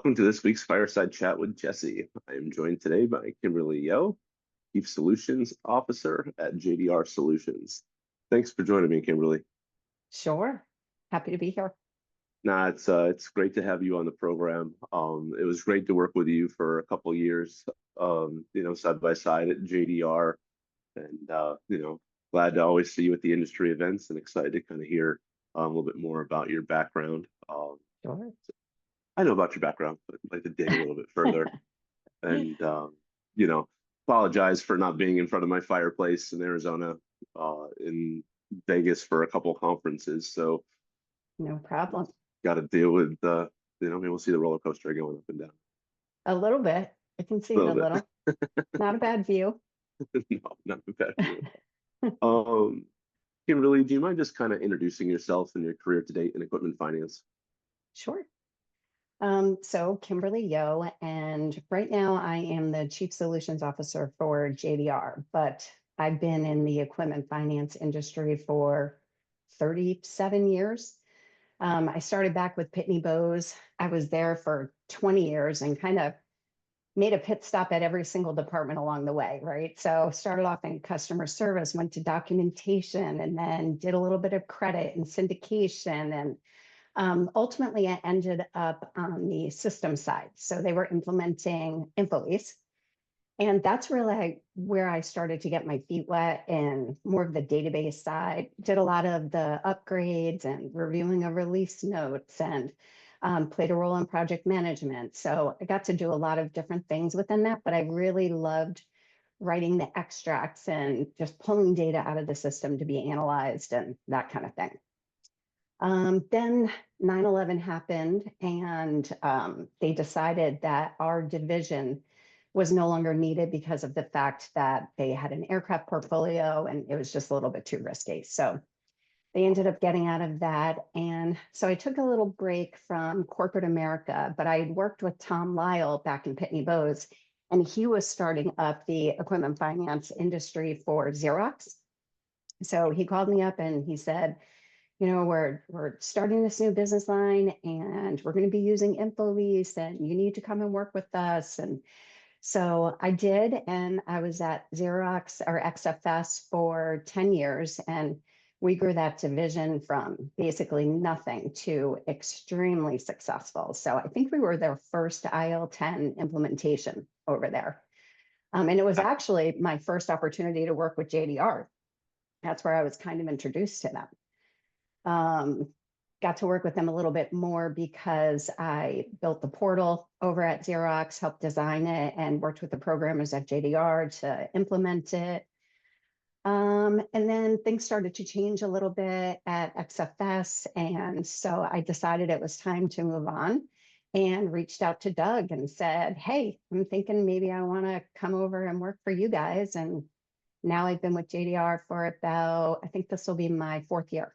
Welcome to this week's Fireside Chat with Jesse. I am joined today by Kimberly Yo, Chief Solutions Officer at JDR Solutions. Thanks for joining me, Kimberly. Sure. Happy to be here. It's great to have you on the program. It was great to work with you for a couple of years, side by side at JDR, and glad to always see you at the industry events, and excited to kind of hear a little bit more about your background. Sure. I know about your background, but I'd like to dig a little bit further. And you know, apologize for not being in front of my fireplace in Arizona, in Vegas for a couple conferences. So No problem. got to deal with maybe we'll see the roller coaster going up and down. A little bit. I can see A it a little little. Not a bad view. No, not a bad view. Kimberly, do you mind just kind of introducing yourself and your career to date in equipment finance? Sure. So Kimberly Yo, and right now I am the Chief Solutions Officer for JDR, but I've been in the equipment finance industry for 37 years. I started back with Pitney Bowes. I was there for 20 years and kind of made a pit stop at every single department along the way, right? So started off in customer service, went to documentation, and then did a little bit of credit and syndication. And ultimately, I ended up on the system side. So they were implementing InfoLease. And that's really where I started to get my feet wet and more of the database side. Did a lot of the upgrades and reviewing of release notes, and played a role in project management. So I got to do a lot of different things within that, but I really loved writing the extracts and just pulling data out of the system to be analyzed and that kind of thing. Then 9/11 happened, and they decided that our division was no longer needed because of the fact that they had an aircraft portfolio and it was just a little bit too risky. So they ended up getting out of that. And so I took a little break from corporate America, but I had worked with Tom Lyle back in Pitney Bowes, and he was starting up the equipment finance industry for Xerox. So he called me up and he said, we're starting this new business line and we're going to be using InfoLease, and you need to come and work with us. And so I did, and I was at Xerox or XFS for 10 years, and we grew that division from basically nothing to extremely successful. So I think we were their first IL10 implementation over there. And it was actually my first opportunity to work with JDR. That's where I was kind of introduced to them. Got to work with them a little bit more because I built the portal over at Xerox, helped design it, and worked with the programmers at JDR to implement it. And then things started to change a little bit at XFS. And so I decided it was time to move on and reached out to Doug and said, hey, I'm thinking maybe I want to come over and work for you guys. And now I've been with JDR for about, I think this will be my 4th year.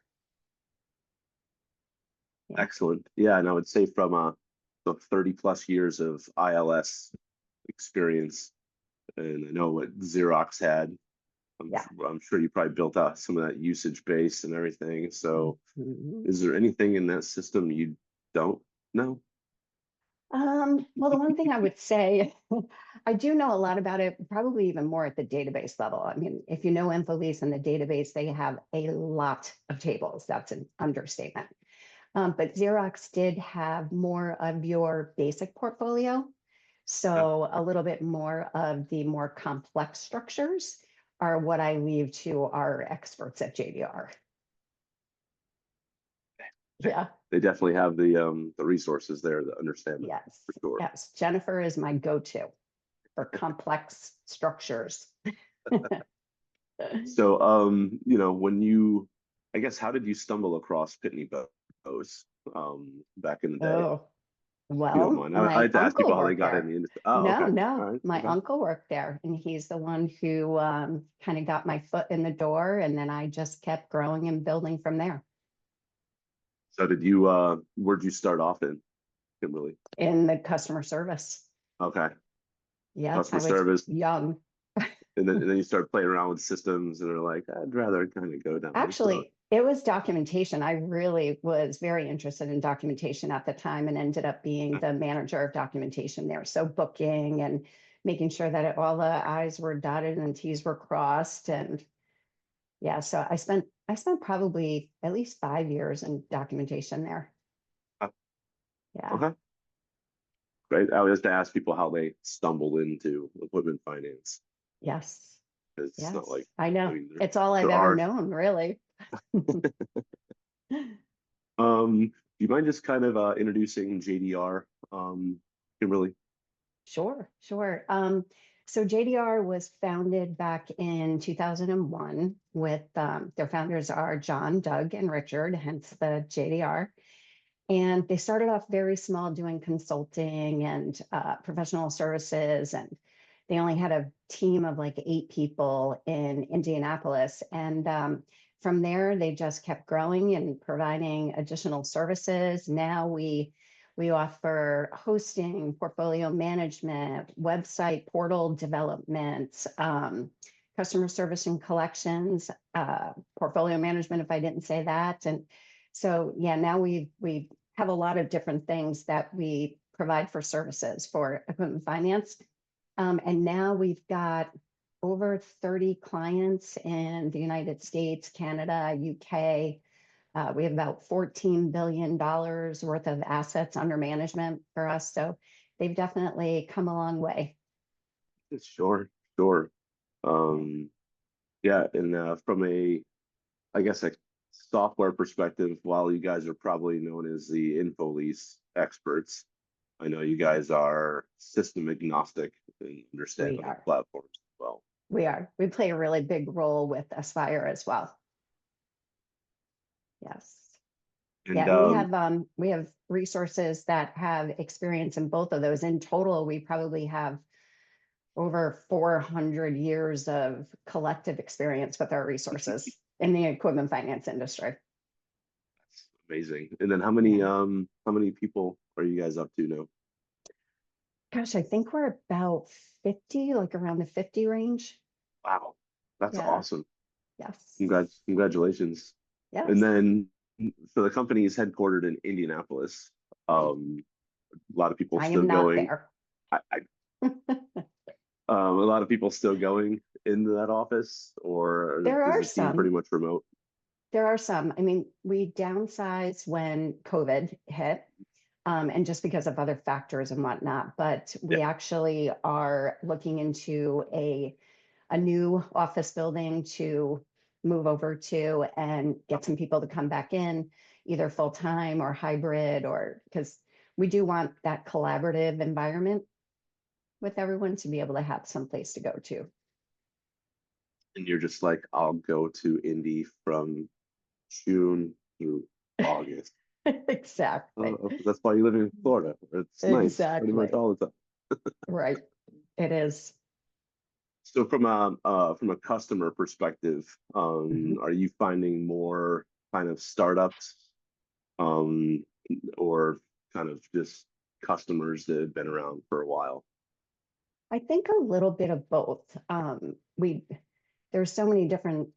Yeah. Excellent. Yeah, and I would say from the 30 plus years of ILS experience, and I know what Xerox had, I'm sure you probably built out some of that usage base and everything. So is there anything in that system you don't know? Well, the one thing I would say, I do know a lot about it, probably even more at the database level. I mean, if you know InfoLease and the database, they have a lot of tables. That's an understatement. But Xerox did have more of your basic portfolio. So a little bit more of the more complex structures are what I leave to our experts at JDR. Yeah. They definitely have the resources there that understand that. Yes. For sure. Yes. Jennifer is my go-to for complex structures. So I guess, how did you stumble across Pitney Bowes back in the day? Oh, well, you don't mind. I had to ask people how they got in the industry. Oh, no, okay. no. Right. My uncle worked there, and he's the one who kind of got my foot in the door, and then I just kept growing and building from there. So where'd you start off in, Kimberly? In the customer service. Okay. Yeah, customer service. Young. And then you start playing around with systems, and they're like, I'd rather kind of go down. Actually, It was documentation. I really was very interested in documentation at the time and ended up being the manager of documentation there. So booking and making sure that all the I's were dotted and T's were crossed. And yeah, so I spent probably at least 5 years in documentation there. Uh, Yeah. Okay, great. I always have to ask people how they stumbled into equipment finance. Yes. It's not Yes. like, I I know. mean, It's all I've there ever are, known, really. do you mind just kind of introducing JDR, Kimberly? Sure, sure. So JDR was founded back in 2001 with their founders are John, Doug, and Richard, hence the JDR. And they started off very small doing consulting and professional services. And they only had a team of like 8 people in Indianapolis. And from there, they just kept growing and providing additional services. Now we offer hosting, portfolio management, website portal development, customer service and collections, portfolio management, if I didn't say that. And so, yeah, now we have a lot of different things that we provide for services for equipment finance. And now we've got over 30 clients in the United States, Canada, UK. We have about $14 billion worth of assets under management for us. So they've definitely come a long way. Sure, sure. Um, yeah, and from I guess, a software perspective, while you guys are probably known as the info lease experts, I know you guys are system agnostic and understand We other are. platforms as well. We are. We play a really big role with Aspire as well. Yes. Yeah, And and we have resources that have experience in both of those. In total, we probably have over 400 years of collective experience with our resources in the equipment finance industry. that's amazing. And then Yeah. how many people are you guys up to now? Gosh, I think we're about 50, like around the 50 range. Wow, that's Yeah. awesome. Yes. Congratulations. And Yes. then, so the company is headquartered in Indianapolis. A lot of people I still am not going. there. A lot of people still going into that office, or There is are the team pretty some. much remote? There are some. I mean, we downsized when COVID hit, and just because of other factors and whatnot. But Yeah. we actually are looking into a new office building to move over to and get some people to come back in, either full time or hybrid, or because we do want that collaborative environment with everyone to be able to have some place to go to. And you're just like, I'll go to Indy from June through August. Exactly. That's why you live in Florida. It's nice pretty much Exactly. all the time. Right. It is. So from a customer perspective, Mhm. are you finding more kind of startups, um, or kind of just customers that have been around for a while? I think a little bit of both. There's so many different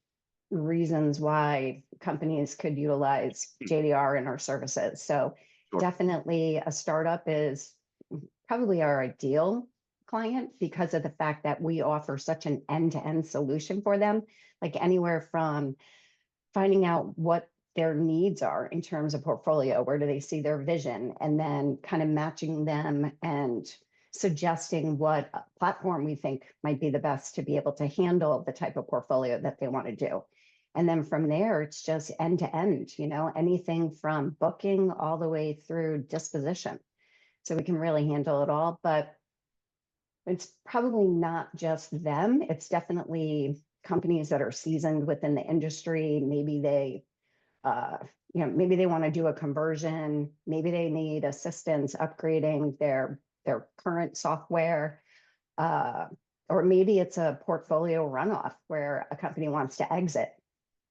reasons why companies could utilize JDR in our services. So Sure. definitely a startup is probably our ideal client because of the fact that we offer such an end-to-end solution for them, like anywhere from finding out what their needs are in terms of portfolio, where do they see their vision, and then kind of matching them and suggesting what platform we think might be the best to be able to handle the type of portfolio that they want to do. And then from there, it's just end to end, anything from booking all the way through disposition. So we can really handle it all, but it's probably not just them. It's definitely companies that are seasoned within the industry. Uh, maybe they want to do a conversion. Maybe they need assistance upgrading their current software. Uh, or maybe it's a portfolio runoff where a company wants to exit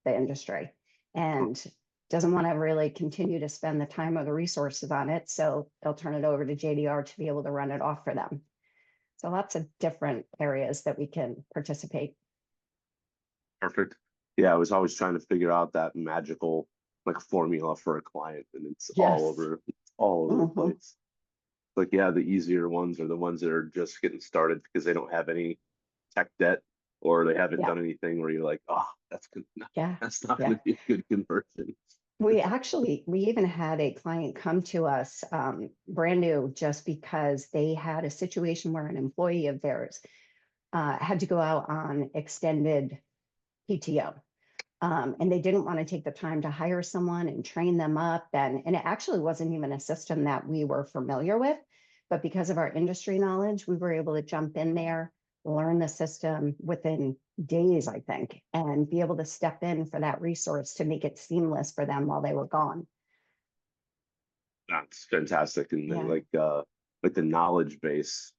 the industry and doesn't want to really continue to spend the time or the resources on it. So they'll turn it over to JDR to be able to run it off for them. So lots of different areas that we can participate. Perfect. yeah, I was always trying to figure out that magical like formula for a client, and Yes. it's all over the Hmm. place. Like, yeah, the easier ones are the ones that are just getting started because they don't have any tech debt or they haven't Yeah. done anything where you're like, oh, that's good. Yeah. That's not Yeah. going to be a good conversion. We even had a client come to us brand new just because they had a situation where an employee of theirs had to go out on extended PTO. And they didn't want to take the time to hire someone and train them up. And it actually wasn't even a system that we were familiar with. But because of our industry knowledge, we were able to jump in there, learn the system within days, I think, and be able to step in for that resource to make it seamless for them while they were gone. That's fantastic. And then Yeah. like the knowledge base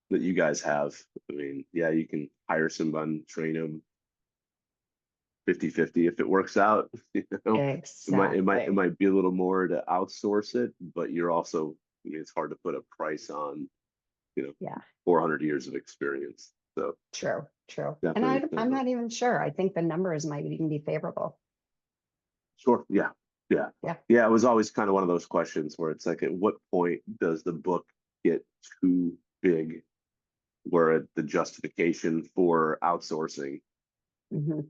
that you guys have. I mean, yeah, you can hire someone, train them 50-50 if it works out. You know, it Exactly. might be a little more to outsource it, but you're also, I mean, it's hard to put a price on, you know, Yeah. 400 years of experience. So True. True. And definitely kind I'm of a not even sure. I think the numbers might even be favorable. sure. Yeah. Yeah. Yeah. Yeah. It was always kind of one of those questions where it's like, at what point does the book get too big where the justification for outsourcing, Hmm.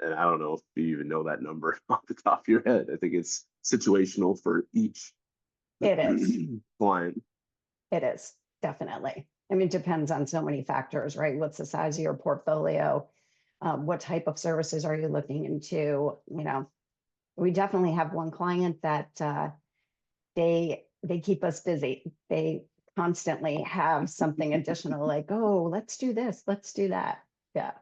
and I don't know if you even know that number off the top of your head. I think it's situational for each It is. client. It is definitely. I mean, it depends on so many factors, right? What's the size of your portfolio? What type of services are you looking into? You know, we definitely have one client that they keep us busy. They constantly have something additional, like, oh, let's do this, let's do that. Yeah.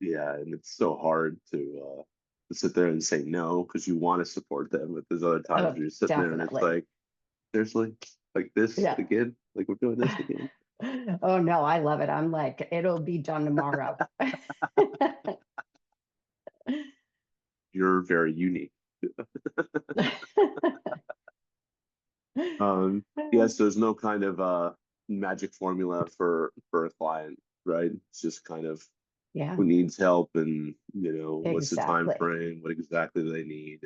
Yeah, and it's so hard to sit there and say no because you want to support them, but there's other times Oh, where you're sitting there and it's definitely. like, seriously, like this Yeah. again, like we're doing this again. Oh no, I love it. I'm like, it'll be done tomorrow. You're very unique. Yes, there's no kind of magic formula for a client, right? It's just kind of Yeah, who needs help and what's the time exactly. frame, what exactly do they need.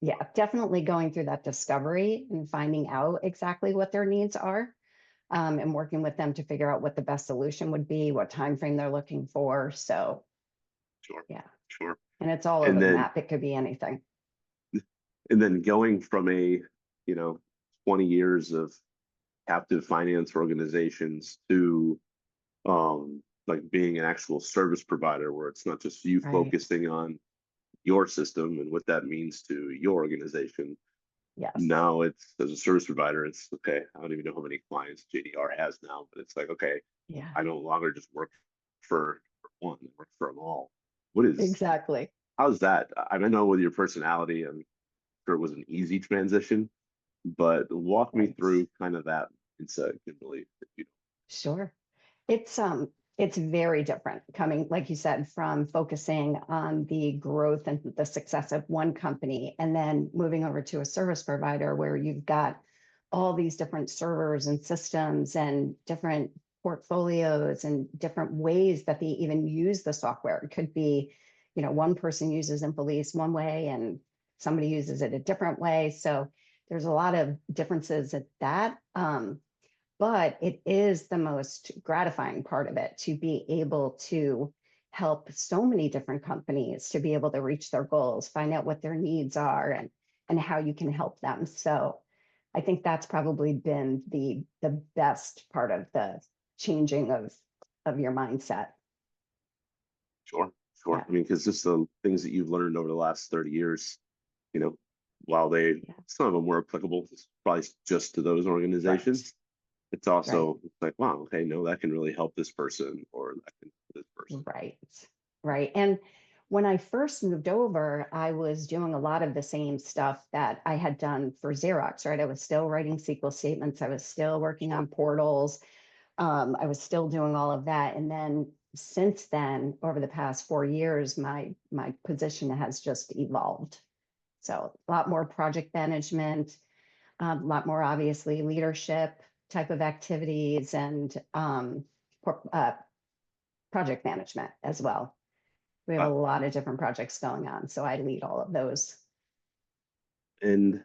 Yeah, definitely going through that discovery and finding out exactly what their needs are, and working with them to figure out what the best solution would be, what time frame they're looking for. So Sure, yeah, sure. and it's all over And the then map. It could be anything. going from a, you know, 20 years of captive finance organizations to like being an actual service provider where it's not just you Right. focusing on your system and what that means to your organization. Yes. Now it's as a service provider, it's okay. I don't even know how many clients JDR has now, but it's like, okay, Yeah, I no longer just work for one, I work for them all. What is, exactly. how's that? I don't know with your personality, I'm sure it was an easy transition, but walk me Right. through kind of that insight, Kimberly. If you Sure. It's very different coming, like you said, from focusing on the growth and the success of one company and then moving over to a service provider where you've got all these different servers and systems and different portfolios and different ways that they even use the software. It could be, one person uses InfoLease one way and somebody uses it a different way. So there's a lot of differences at that. But it is the most gratifying part of it to be able to help so many different companies to be able to reach their goals, find out what their needs are and how you can help them. So I think that's probably been the best part of the changing of your mindset. sure, sure. Yeah. I mean, because just the things that you've learned over the last 30 years, you know, while they, Yeah. some of them were applicable, probably just to those Right. organizations. It's Right. also it's like, wow, okay, no, that can really help this person or that can help this person. Right. Right. And when I first moved over, I was doing a lot of the same stuff that I had done for Xerox, right? I was still writing SQL statements. I was still working Sure, on portals. I was still doing all of that. And then since then, over the past 4 years, my position has just evolved. So a lot more project management, a lot more obviously leadership type of activities and project management as well. We have a Uh, lot of different projects going on, so I lead all of those. and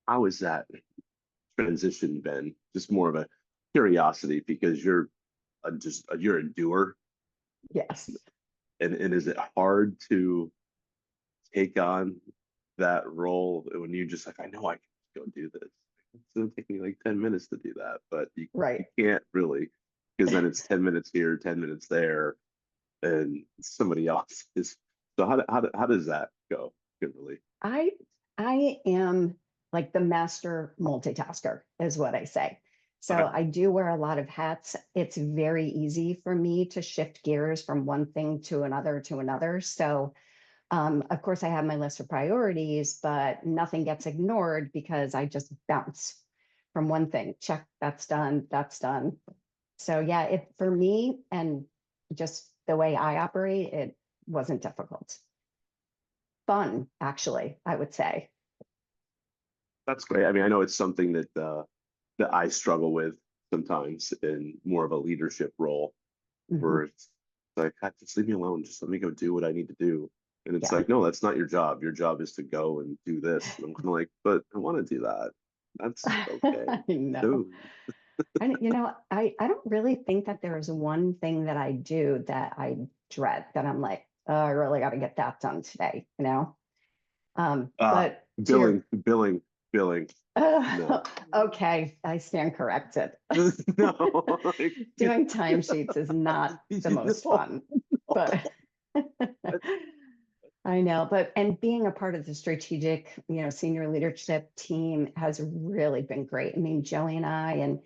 how has that transition been? Just more of a curiosity because you're a doer, Yes. and is it hard to take on that role when you just like, I know I can go do this. It's gonna take me like 10 minutes to do that, but you Right. can't really, because then it's 10 minutes here, 10 minutes there, and somebody else is. So how does that go, Kimberly? I I am like the master multitasker is what I say. Okay. So I do wear a lot of hats. It's very easy for me to shift gears from one thing to another to another. So of course I have my list of priorities, but nothing gets ignored because I just bounce from one thing. Check, that's done, that's done. So yeah, it for me and just the way I operate, it wasn't difficult. Fun, actually, I would say. That's great. I mean, I know it's something that I struggle with sometimes in more of a leadership role, Mhm. where it's like, God, just leave me alone. Just let me go do what I need to do. And it's Yeah. like, no, that's not your job. Your job is to go and do this. And I'm kind of like, but I want to do that. That's okay I know. too. I don't really think that there is one thing that I do that I dread that I'm like, oh, I really got to get that done today, you know? Uh, But to billing, your, billing, billing. No, okay, I stand corrected. no, like, Doing timesheets is not the most no. fun, but I know, but and being a part of the strategic, senior leadership team has really been great. I mean, Joey and I, and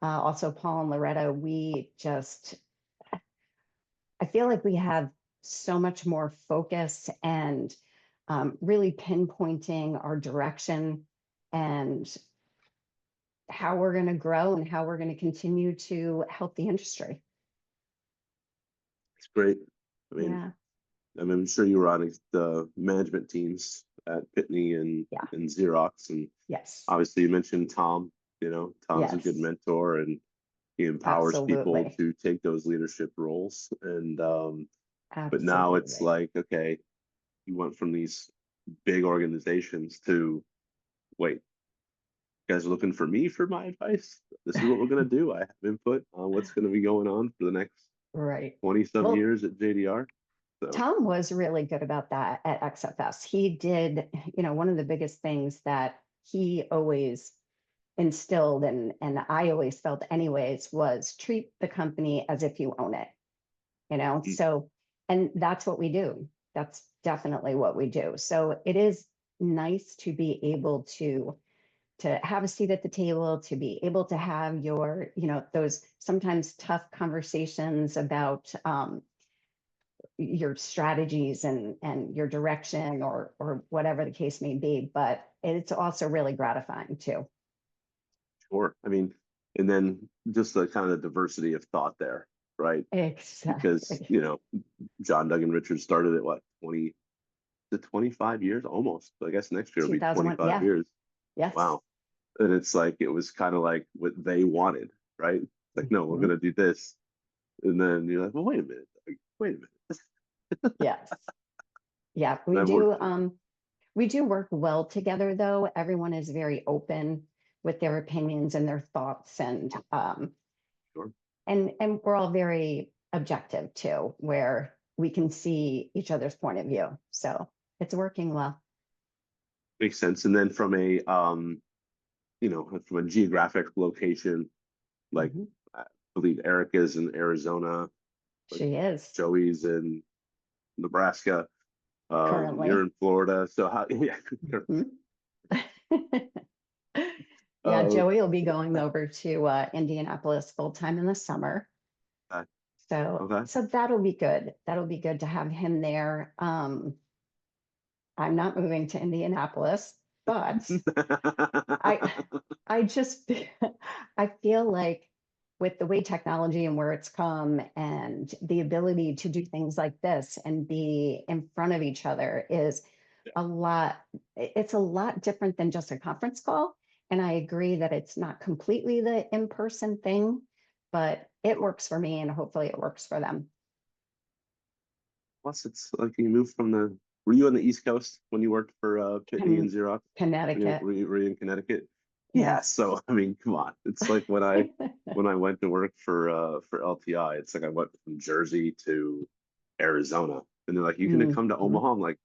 also Paul and Loretta, I feel like we have so much more focus and really pinpointing our direction and how we're going to grow and how we're going to continue to help the industry. It's great. I mean, Yeah. I'm sure you were on the management teams at Pitney Yeah. and Xerox, and Yes. obviously you mentioned Tom. You know, Tom's a good Yes. mentor, and he empowers people Absolutely. to take those leadership roles. And but now it's Absolutely. like, okay, you went from these big organizations to, wait, you guys are looking for me for my advice? This is what we're gonna do. I have input on what's gonna be going on for the next Right. 20 some Well, years at JDR. So Tom was really good about that at XFS. He did, one of the biggest things that he always instilled and I always felt anyways was treat the company as if you own it, mm, So, and that's what we do. That's definitely what we do. So it is nice to be able to have a seat at the table, to be able to have your, those sometimes tough conversations about your strategies and your direction or whatever the case may be. But it's also really gratifying too. sure. I mean, and then just the kind of diversity of thought there, right? Because, Exactly. John Duggan Richards started at what, 20 to 25 years almost. I guess next year will be 2001. 25 Yeah. years. Yes. Wow. And it's like, it was kind of like what they wanted, right? Like, no, we're Mhm. going to do this. And then you're like, well, wait a minute. Like, wait a minute. Yes. Yeah. And I've worked with them. We do work well together though. Everyone is very open with their opinions and their thoughts Sure. and we're all very objective too, where we can see each other's point of view. So it's working well. Makes sense. And then from a geographic location, like Mhm. I believe Erica's in Arizona, like She is Joey's in Nebraska, you're currently. in Florida. So how, yeah, Mhm. Yeah, uh, Joey will be going over to Indianapolis full time in the summer. uh, So okay. so that'll be good. That'll be good to have him there. I'm not moving to Indianapolis, but I I just I feel like with the way technology and where it's come and the ability to do things like this and be in front of each other is a lot it's a lot different than just a conference call. And I agree that it's not completely the in-person thing, but it works for me and hopefully it works for them. Plus, it's like you moved from the. Were you on the East Coast when you worked for Pitney and Con- Xerox? Connecticut. Were you in Connecticut? Yeah. Yes. So I mean, come on. It's like when I went to work for LTI. It's like I went from Jersey to Arizona, and they're like, "You can come to Mhm. Omaha." I'm like,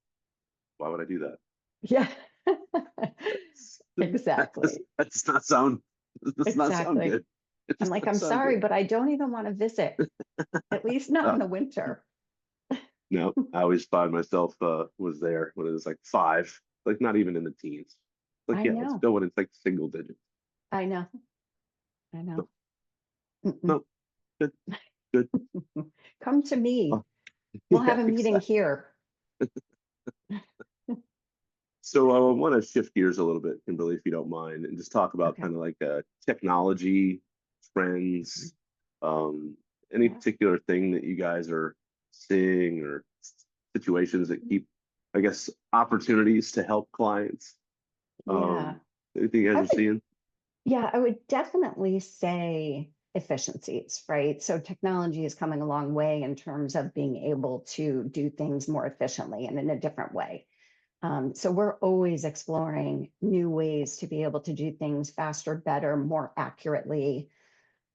"Why would I do that? Yeah. That's, Exactly. that does not sound. That does not sound Exactly. good. It I'm does like, not I'm sound sorry, good." but I don't even want to visit, at least not in Uh, the winter. no, I always find myself was there when it was like 5, like not even in the teens. Like, I yeah, let's know. go when it's like single digits. I know. I know. No, Mm-mm. no, good, good. Come to Uh, me. We'll have yeah, a meeting exactly. here. So I want to shift gears a little bit, Kimberly, if you don't mind, and just talk about Okay. kind of like technology Mhm. trends, any Yeah. particular thing that you guys are seeing or situations that keep, I guess, opportunities to help clients. Yeah. Anything you I guys are would, seeing? yeah, I would definitely say efficiencies, right? So technology is coming a long way in terms of being able to do things more efficiently and in a different way. So we're always exploring new ways to be able to do things faster, better, more accurately,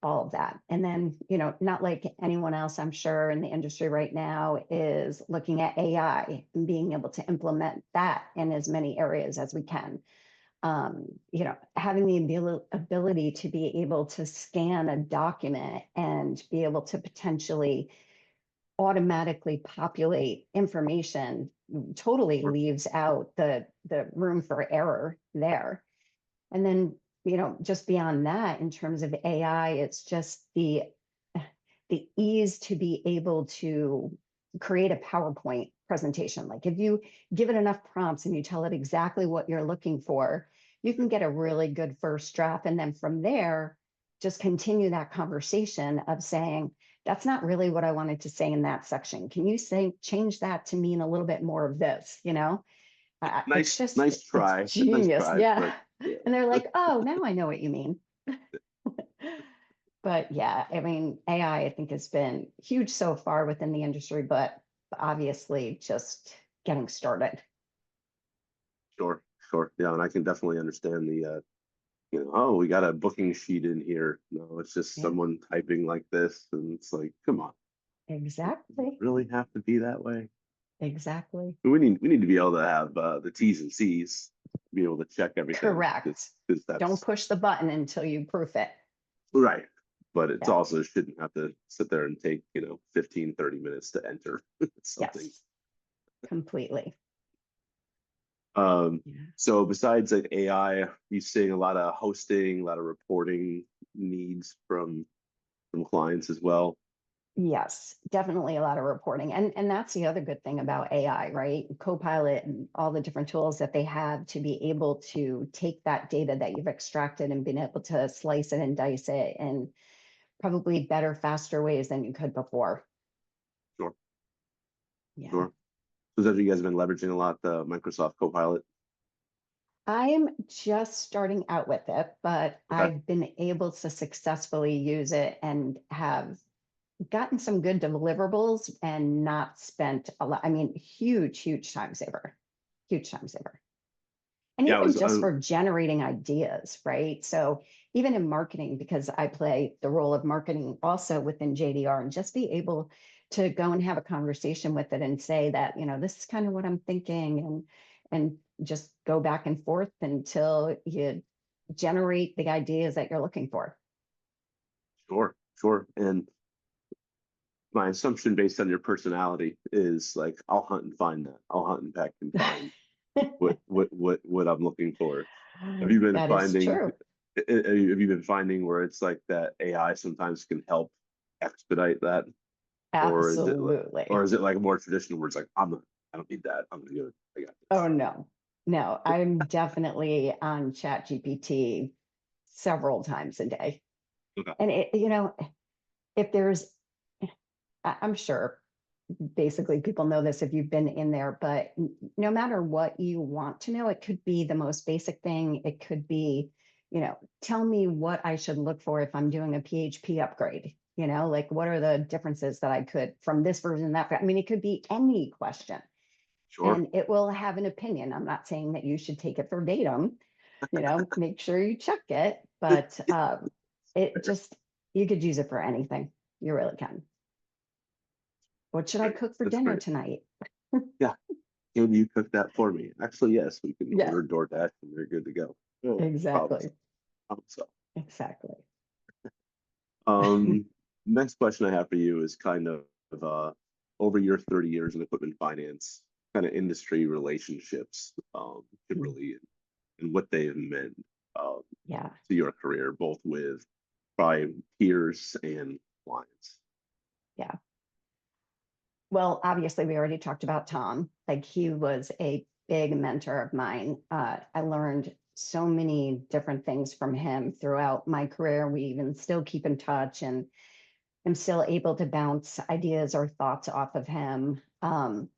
all of that. And then, not like anyone else, I'm sure, in the industry right now is looking at AI and being able to implement that in as many areas as we can. Having the ability to be able to scan a document and be able to potentially automatically populate information totally Or leaves out the room for error there. And then, just beyond that, in terms of AI, it's just the ease to be able to create a PowerPoint presentation. Like if you give it enough prompts and you tell it exactly what you're looking for, you can get a really good first draft. And then from there, just continue that conversation of saying, that's not really what I wanted to say in that section. Can you say change that to mean a little bit more of this? It's just it's nice genius. try, Yeah. but yeah, And they're like, oh, now I know what you mean. But yeah, I mean, AI, I think, has been huge so far within the industry, but obviously just getting started. sure, sure, yeah, and I can definitely understand oh, we got a booking sheet in here. No, it's just Yeah, someone typing like this, and it's like, come on, does it exactly. really have to be that way? Exactly. We need to be able to have the T's and C's, be able to check everything Correct. because Don't that's push the button until you proof it. right. But it's Yeah. also shouldn't have to sit there and take 15, 30 minutes to enter something. Yes. Completely. Um, Yeah. so besides like AI, are you seeing a lot of hosting, a lot of reporting needs from clients as well? Yes, definitely a lot of reporting. And that's the other good thing about AI, right? Copilot and all the different tools that they have to be able to take that data that you've extracted and been able to slice it and dice it in probably better, faster ways than you could before. Sure, Yeah. sure. So that you guys have been leveraging a lot the Microsoft Copilot. I'm just starting out with it, but Okay. I've been able to successfully use it and have gotten some good deliverables and not spent a lot. I mean, huge, huge time saver. And Yeah, I even was just for generating ideas, right? So even in marketing, because I play the role of marketing also within JDR, and just be able to go and have a conversation with it and say that, this is kind of what I'm thinking, and just go back and forth until you generate the ideas that you're looking for. sure, sure. And my assumption based on your personality is like I'll hunt and find that. I'll hunt and peck and find what I'm looking for. Have you been That is finding true. have you been finding where it's like that AI sometimes can help expedite that? Or is it Absolutely. or is it like more traditional where it's like I don't need that. I'm gonna do it. I got Oh, this. no, no, I'm definitely on Chat GPT several times a day. Okay. And if there's, I'm sure basically people know this if you've been in there, but no matter what you want to know, it could be the most basic thing. It could be, tell me what I should look for if I'm doing a PHP upgrade. Like what are the differences that I could from this version, that, I mean, it could be any question Sure. and it will have an opinion. I'm not saying that you should take it verbatim, make sure you check it, but it just, you could use it for anything. You really can. What should I Great. cook for That's dinner great. tonight? Yeah. Can you cook that for me? Actually, yes, we can Yeah, order DoorDash and we're good to go. Oh, problem exactly. problem solved. Exactly. Um, next question I have for you is kind of over your 30 years in equipment finance, kind of industry relationships, Kimberly, and what they have meant Yeah. to your career, both with probably peers and clients. Yeah. Well, obviously, we already talked about Tom. Like, he was a big mentor of mine. I learned so many different things from him throughout my career. We even still keep in touch, and I'm still able to bounce ideas or thoughts off of him. And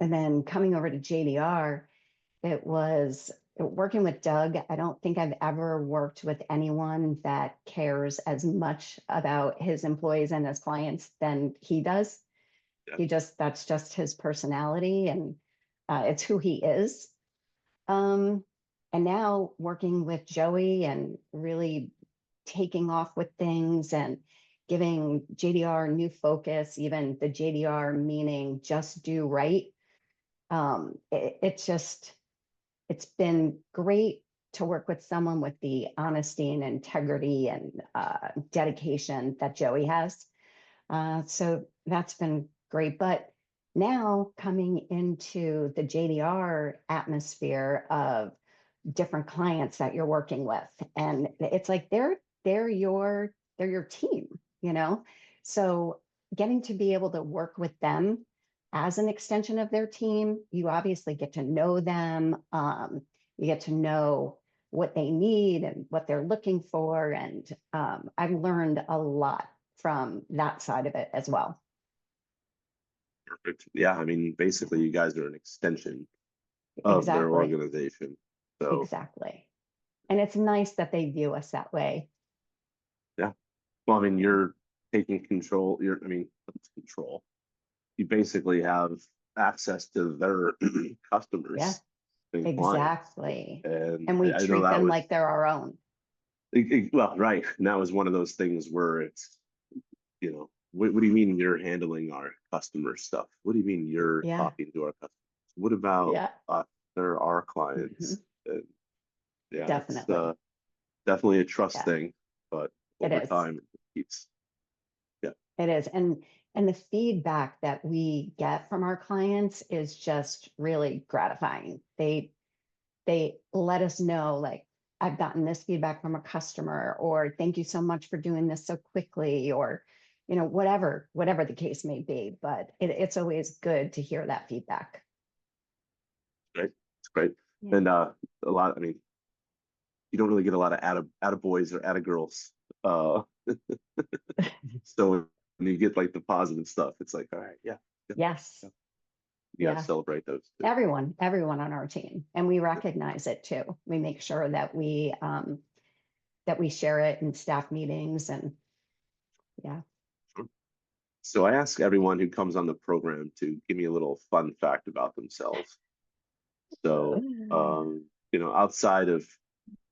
then coming over to JDR, it was working with Doug. I don't think I've ever worked with anyone that cares as much about his employees and his clients than he does. Yeah. That's just his personality, and it's who he is. Um, and now working with Joey and really taking off with things and giving JDR new focus, even the JDR meaning just do right. It's been great to work with someone with the honesty and integrity and dedication that Joey has. So that's been great. But now coming into the JDR atmosphere of different clients that you're working with, and it's like they're your team. So getting to be able to work with them as an extension of their team, you obviously get to know them. You get to know what they need and what they're looking for, and I've learned a lot from that side of it as well. Perfect. Yeah, I mean, basically, you guys are an extension of their Exactly. organization. So, Exactly. And it's nice that they view us that way. yeah. Well, I mean, Yeah. you're taking control. I mean, it's control. You basically have access to their Yeah, customers and clients. exactly. And And we I know treat that them was, like they're our own. well, right. And that was one of those things where it's, what do you mean you're handling our customer stuff? What do you mean you're Yeah. talking to our customers? What about Yeah. they're our Mhm. clients? And yeah, it's Definitely. definitely a trust Yeah, thing, but it over is. time it keeps, yeah, It is. And the feedback that we get from our clients is just really gratifying. They let us know, like, I've gotten this feedback from a customer, or thank you so much for doing this so quickly, or whatever the case may be. But it's always good to hear that feedback. great. It's great. Yeah. And a lot, I mean, you don't really get a lot of attaboys or attagirls. Uh, so when you get like the positive stuff, it's like, all right, yeah, yeah, Yes. yeah. You gotta Yeah. celebrate those too. Everyone on our team, and we recognize it too. We make sure that we share it in staff meetings, and yeah. Sure. So I ask everyone who comes on the program to give me a little fun fact about themselves. So, outside of,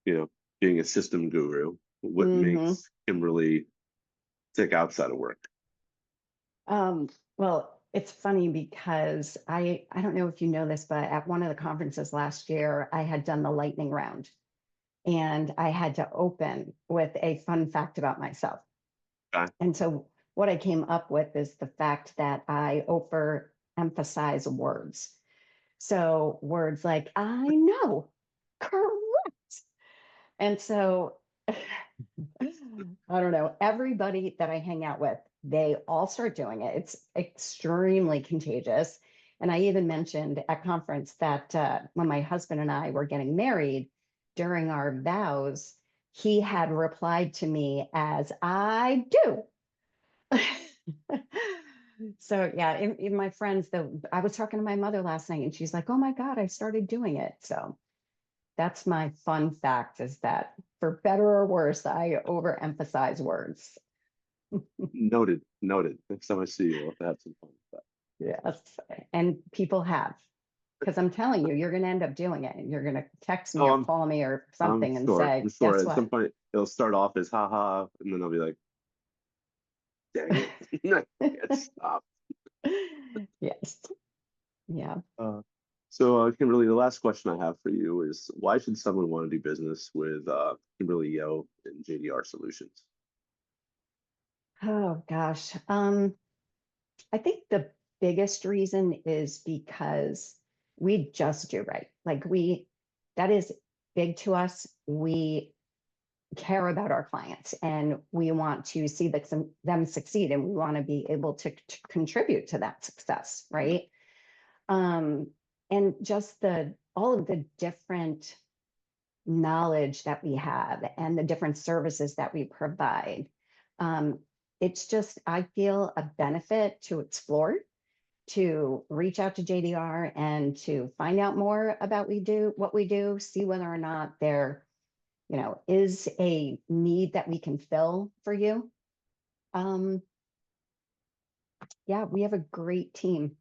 being a system guru, what Hmm. makes Kimberly tick outside of work? Well, it's funny because I don't know if you know this, but at one of the conferences last year, I had done the lightning round, and I had to open with a fun fact about myself. Okay. And so what I came up with is the fact that I overemphasize words. So words like I know, correct. And so I don't know, everybody that I hang out with, they all start doing it. It's extremely contagious. And I even mentioned at conference that when my husband and I were getting married during our vows, he had replied to me as I do. So yeah, in my friends, I was talking to my mother last night and she's like, oh my God, I started doing it. So that's my fun fact, is that for better or worse, I overemphasize words. Noted, noted. Next time I see you, we'll have to have some fun with Yes, and people have, because I'm telling you, you're going to end up doing it. You're going to text that. me or call me or I'm something and sure. say, I'm sure guess at some what? point it'll start off as haha, and then I'll be like, dang it. I can't stop. Yes. Yeah. Uh, Kimberly, the last question I have for you is why should someone want to do business with Kimberly Yo and JDR Solutions? Oh gosh. I think the biggest reason is because we just do right. That is big to us. We care about our clients and we want to see them succeed and we want to be able to contribute to that success, right? Um, and just all of the different knowledge that we have and the different services that we provide. Um, it's just, I feel a benefit to explore, to reach out to JDR and to find out more about what we do, see whether or not there, is a need that we can fill for you. Um, yeah, we have a great team.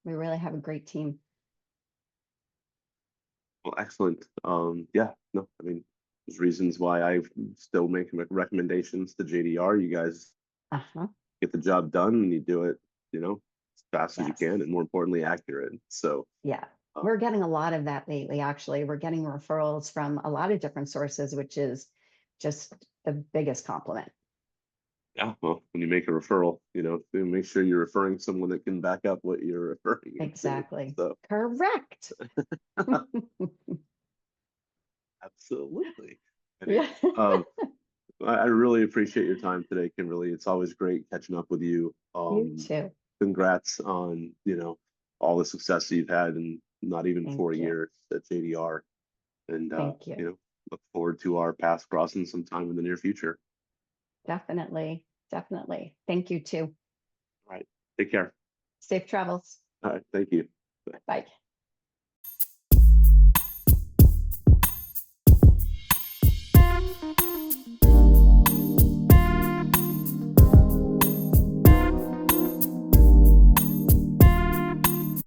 We really have a great team. Well, excellent. Yeah, no, I mean, there's reasons why I still make recommendations to JDR. You guys Uh-huh. get the job done and you do it, as fast as you Yes. can and more importantly, accurate. So, Yeah. uh, We're getting a lot of that lately, actually. We're getting referrals from a lot of different sources, which is just the biggest compliment. yeah, well, when you make a referral, make sure you're referring someone that can back up what you're referring them to. Exactly. So, Correct. absolutely. Yeah. Anyway, I really appreciate your time today, Kimberly. It's always great catching up with you. You too. Congrats on, all the success you've had in not even Thank 4 you. years at JDR. And, Thank you. look forward to our paths crossing sometime in the near future. Definitely. Definitely. Thank you too. All right. Take care. Safe travels. All right. Thank you. Bye.